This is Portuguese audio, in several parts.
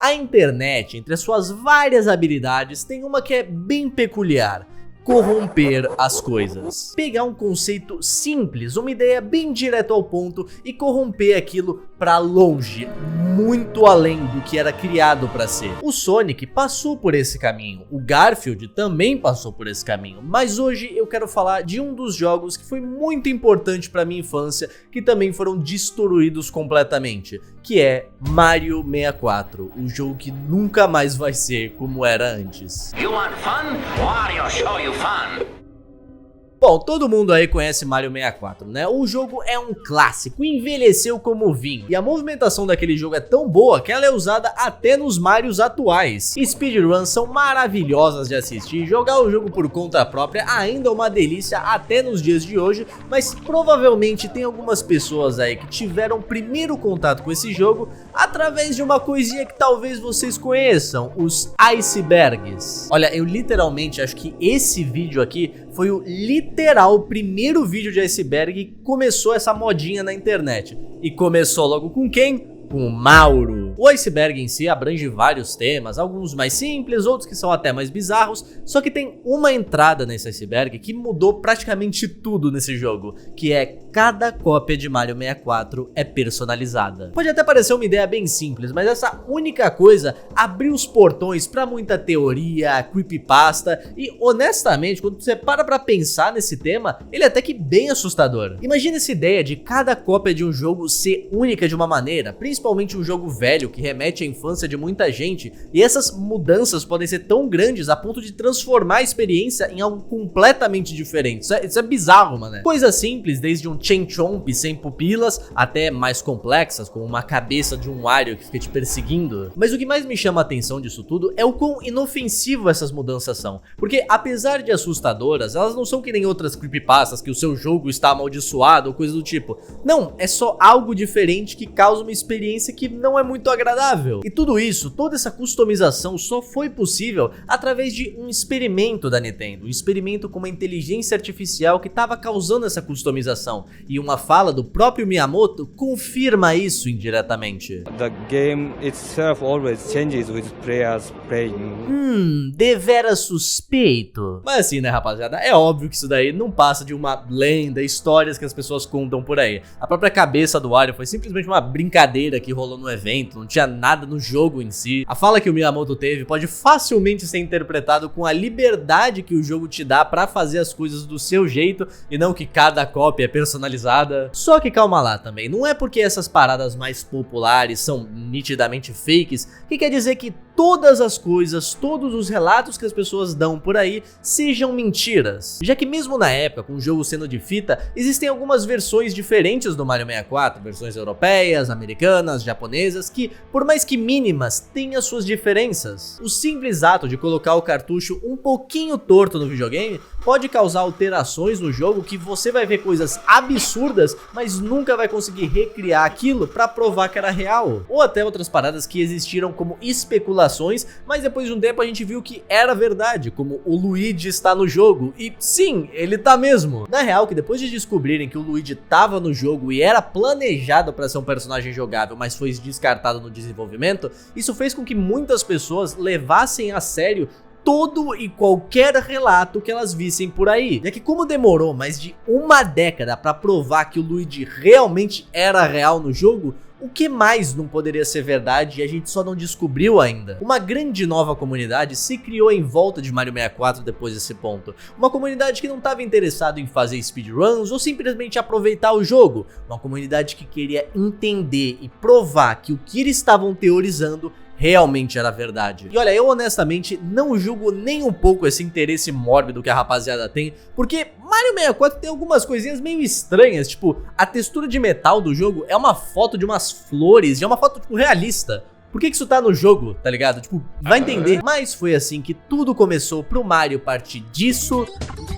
A internet, entre as suas várias habilidades, tem uma que é bem peculiar: corromper as coisas. Pegar um conceito simples, uma ideia bem direto ao ponto e corromper aquilo pra longe, muito além do que era criado pra ser. O Sonic passou por esse caminho, o Garfield também passou por esse caminho, mas hoje eu quero falar de um dos jogos que foi muito importante pra minha infância, que também foram destruídos completamente, que é Mario 64, o jogo que nunca mais vai ser como era antes. You want fun? Wario show you fun. Bom, todo mundo aí conhece Mario 64, né? O jogo é um clássico, envelheceu como vinho, e a movimentação daquele jogo é tão boa que ela é usada até nos Marios atuais. Speedruns são maravilhosas de assistir, jogar o jogo por conta própria ainda é uma delícia até nos dias de hoje, mas provavelmente tem algumas pessoas aí que tiveram primeiro contato com esse jogo através de uma coisinha que talvez vocês conheçam, os icebergs. Olha, eu literalmente acho que esse vídeo aqui foi o literal primeiro vídeo de iceberg que começou essa modinha na internet. E começou logo com quem? Com o Mauro. O iceberg em si abrange vários temas, alguns mais simples, outros que são até mais bizarros, só que tem uma entrada nesse iceberg que mudou praticamente tudo nesse jogo, que é cada cópia de Mario 64 é personalizada. Pode até parecer uma ideia bem simples, mas essa única coisa abriu os portões pra muita teoria, creepypasta e honestamente, quando você para pra pensar nesse tema, ele é até que bem assustador. Imagina essa ideia de cada cópia de um jogo ser única de uma maneira, principalmente um jogo velho que remete à infância de muita gente, e essas mudanças podem ser tão grandes a ponto de transformar a experiência em algo completamente diferente. Isso é bizarro, mano. Coisa simples, desde um Chain Chomp sem pupilas, até mais complexas, como uma cabeça de um Wario que fica te perseguindo. Mas o que mais me chama a atenção disso tudo é o quão inofensivo essas mudanças são, porque apesar de assustadoras, elas não são que nem outras creepypastas que o seu jogo está amaldiçoado ou coisa do tipo. Não, é só algo diferente que causa uma experiência que não é muito agradável. E tudo isso, toda essa customização só foi possível através de um experimento da Nintendo, um experimento com uma inteligência artificial que estava causando essa customização, e uma fala do próprio Miyamoto confirma isso indiretamente. The game itself always changes with players playing. Deveras suspeito. Mas assim, né, rapaziada, é óbvio que isso daí não passa de uma lenda, histórias que as pessoas contam por aí. A própria cabeça do Wario foi simplesmente uma brincadeira que rolou no evento, não tinha nada no jogo em si. A fala que o Miyamoto teve pode facilmente ser interpretado com a liberdade que o jogo te dá pra fazer as coisas do seu jeito e não que cada cópia é personalizada. Só que calma lá também, não é porque essas paradas mais populares são nitidamente fakes que quer dizer que todas as coisas, todos os relatos que as pessoas dão por aí sejam mentiras. Já que mesmo na época, com o jogo sendo de fita, existem algumas versões diferentes do Mario 64, versões europeias, americanas, japonesas, que, por mais que mínimas, têm as suas diferenças. O simples ato de colocar o cartucho um pouquinho torto no videogame pode causar alterações no jogo que você vai ver coisas absurdas, mas nunca vai conseguir recriar aquilo pra provar que era real. Ou até outras paradas que existiram como especulações, mas depois de um tempo a gente viu que era verdade, como o Luigi está no jogo, e sim, ele tá mesmo. Na real, que depois de descobrirem que o Luigi tava no jogo e era planejado pra ser um personagem jogável, mas foi descartado no desenvolvimento, isso fez com que muitas pessoas levassem a sério todo e qualquer relato que elas vissem por aí. Já que como demorou mais de uma década pra provar que o Luigi realmente era real no jogo, o que mais não poderia ser verdade e a gente só não descobriu ainda? Uma grande nova comunidade se criou em volta de Mario 64 depois desse ponto. Uma comunidade que não estava interessada em fazer speedruns ou simplesmente aproveitar o jogo. Uma comunidade que queria entender e provar que o que eles estavam teorizando realmente era verdade. E olha, eu honestamente não julgo nem um pouco esse interesse mórbido que a rapaziada tem, porque Mario 64 tem algumas coisinhas meio estranhas, tipo, a textura de metal do jogo é uma foto de umas flores, e é uma foto, tipo, realista. Por que isso tá no jogo, tá ligado? Tipo, vai entender. Mas foi assim que tudo começou pro Mario partir disso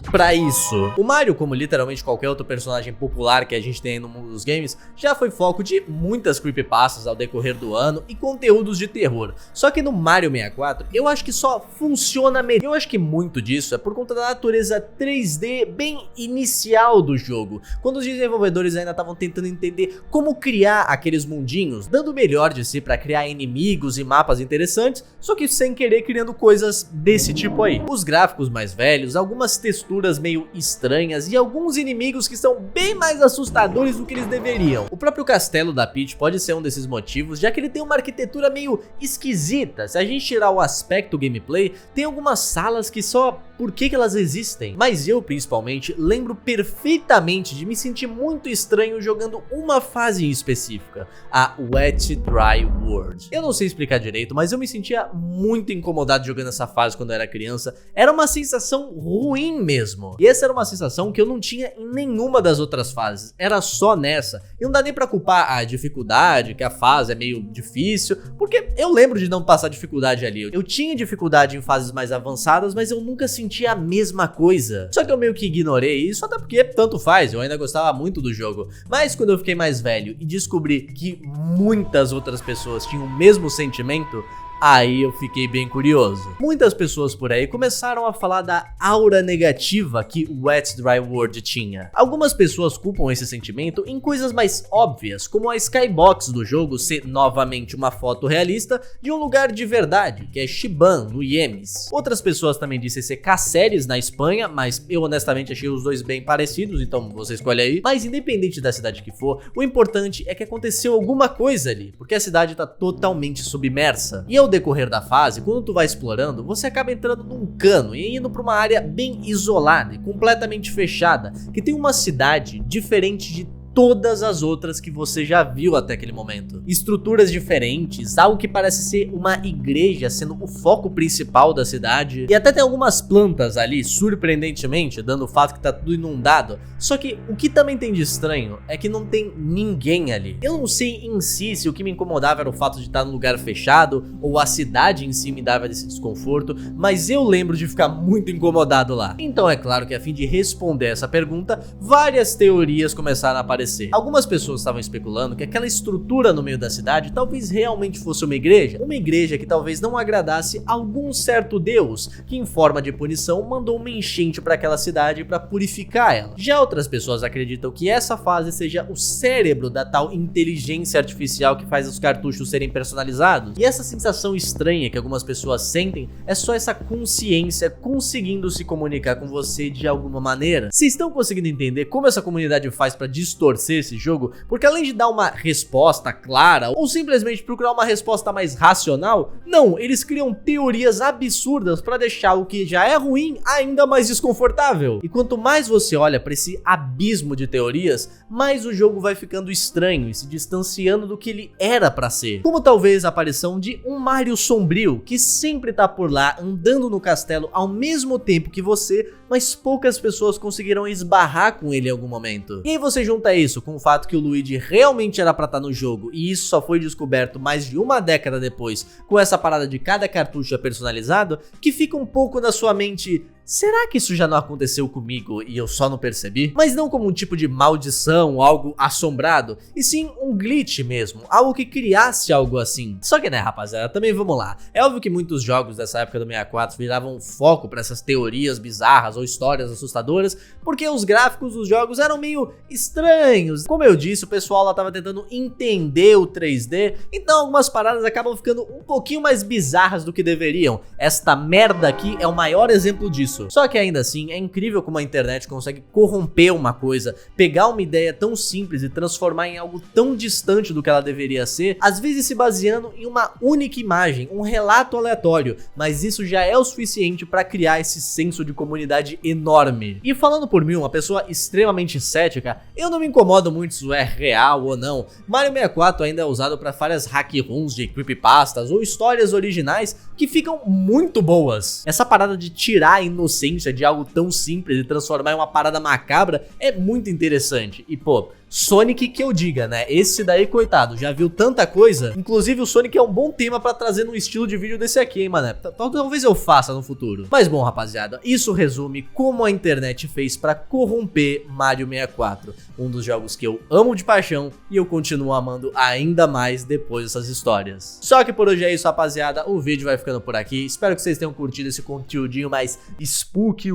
pra isso. O Mario, como literalmente qualquer outro personagem popular que a gente tem no mundo dos games, já foi foco de muitas creepypastas ao decorrer do ano e conteúdos de terror. Só que no Mario 64, eu acho que só funciona melhor. Eu acho que muito disso é por conta da natureza 3D bem inicial do jogo, quando os desenvolvedores ainda estavam tentando entender como criar aqueles mundinhos, dando o melhor de si pra criar inimigos e mapas interessantes, só que sem querer criando coisas desse tipo aí. Os gráficos mais velhos, algumas texturas meio estranhas e alguns inimigos que são bem mais assustadores do que eles deveriam. O próprio castelo da Peach pode ser um desses motivos, já que ele tem uma arquitetura meio esquisita. Se a gente tirar o aspecto gameplay, tem algumas salas que só por que elas existem. Mas eu, principalmente, lembro perfeitamente de me sentir muito estranho jogando uma fase em específica, a Wet Dry World. Eu não sei explicar direito, mas eu me sentia muito incomodado jogando essa fase quando eu era criança. Era uma sensação ruim mesmo. E essa era uma sensação que eu não tinha em nenhuma das outras fases. Era só nessa. E não dá nem pra culpar a dificuldade, que a fase é meio difícil, porque eu lembro de não passar dificuldade ali. Eu tinha dificuldade em fases mais avançadas, mas eu nunca senti a mesma coisa. Só que eu meio que ignorei isso, até porque tanto faz, eu ainda gostava muito do jogo. Mas quando eu fiquei mais velho e descobri que muitas outras pessoas tinham o mesmo sentimento, aí eu fiquei bem curioso. Muitas pessoas por aí começaram a falar da aura negativa que Wet Dry World tinha. Algumas pessoas culpam esse sentimento em coisas mais óbvias, como a skybox do jogo ser novamente uma foto realista de um lugar de verdade, que é Xiban, no Iemes. Outras pessoas também dizem ser Cáceres, na Espanha, mas eu honestamente achei os dois bem parecidos, então você escolhe aí. Mas independente da cidade que for, o importante é que aconteceu alguma coisa ali, porque a cidade tá totalmente submersa. E ao decorrer da fase, quando tu vai explorando, você acaba entrando num cano e indo para uma área bem isolada e completamente fechada, que tem uma cidade diferente de todas as outras que você já viu até aquele momento. Estruturas diferentes, algo que parece ser uma igreja sendo o foco principal da cidade, e até tem algumas plantas ali, surpreendentemente, dando o fato que tá tudo inundado. Só que o que também tem de estranho é que não tem ninguém ali. Eu não sei em si se o que me incomodava era o fato de estar num lugar fechado, ou a cidade em si me dava esse desconforto, mas eu lembro de ficar muito incomodado lá. Então é claro que a fim de responder essa pergunta, várias teorias começaram a aparecer. Algumas pessoas estavam especulando que aquela estrutura no meio da cidade talvez realmente fosse uma igreja que talvez não agradasse a algum certo deus, que em forma de punição mandou uma enchente para aquela cidade para purificar ela. Já outras pessoas acreditam que essa fase seja o cérebro da tal inteligência artificial que faz os cartuchos serem personalizados, e essa sensação estranha que algumas pessoas sentem é só essa consciência conseguindo se comunicar com você de alguma maneira. Vocês estão conseguindo entender como essa comunidade faz para distorcer esse jogo? Porque além de dar uma resposta clara ou simplesmente procurar uma resposta mais racional, não, eles criam teorias absurdas para deixar o que já é ruim ainda mais desconfortável. E quanto mais você olha para esse abismo de teorias, mais o jogo vai ficando estranho e se distanciando do que ele era para ser. Como talvez a aparição de um Mario sombrio que sempre tá por lá andando no castelo ao mesmo tempo que você, mas poucas pessoas conseguiram esbarrar com ele em algum momento. E aí você junta isso com o fato que o Luigi realmente era pra estar no jogo, e isso só foi descoberto mais de uma década depois, com essa parada de cada cartucho é personalizado, que fica um pouco na sua mente: será que isso já não aconteceu comigo e eu só não percebi? Mas não como um tipo de maldição, algo assombrado, e sim um glitch mesmo, algo que criasse algo assim. Só que né, rapaziada, também vamos lá. É óbvio que muitos jogos dessa época do 64 viravam foco pra essas teorias bizarras ou histórias assustadoras, porque os gráficos dos jogos eram meio estranhos. Como eu disse, o pessoal lá tava tentando entender o 3D, então algumas paradas acabam ficando um pouquinho mais bizarras do que deveriam. Esta merda aqui é o maior exemplo disso. Só que ainda assim, é incrível como a internet consegue corromper uma coisa, pegar uma ideia tão simples e transformar em algo tão distante do que ela deveria ser, às vezes se baseando em uma única imagem, um relato aleatório, mas isso já é o suficiente para criar esse senso de comunidade enorme. E falando por mim, uma pessoa extremamente cética, eu não me incomodo muito se isso é real ou não. Mario 64 ainda é usado para várias hack runs de creepypastas ou histórias originais que ficam muito boas. Essa parada de tirar a inocência de algo tão simples e transformar em uma parada macabra é muito interessante. E pô, Sonic que eu diga, né? Esse daí, coitado, já viu tanta coisa. Inclusive o Sonic é um bom tema pra trazer num estilo de vídeo desse aqui, hein, mané? Talvez eu faça no futuro. Mas bom, rapaziada, isso resume como a internet fez pra corromper Mario 64. Um dos jogos que eu amo de paixão e eu continuo amando ainda mais depois dessas histórias. Só que por hoje é isso, rapaziada. O vídeo vai ficando por aqui. Espero que vocês tenham curtido esse conteúdinho mais spooky.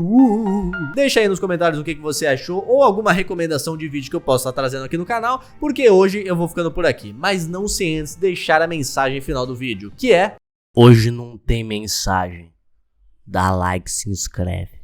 Deixa aí nos comentários o que você achou ou alguma recomendação de vídeo que eu possa trazer trazendo aqui no canal, porque hoje eu vou ficando por aqui. Mas não sem antes deixar a mensagem final do vídeo, que é: hoje não tem mensagem. Dá like, se inscreve.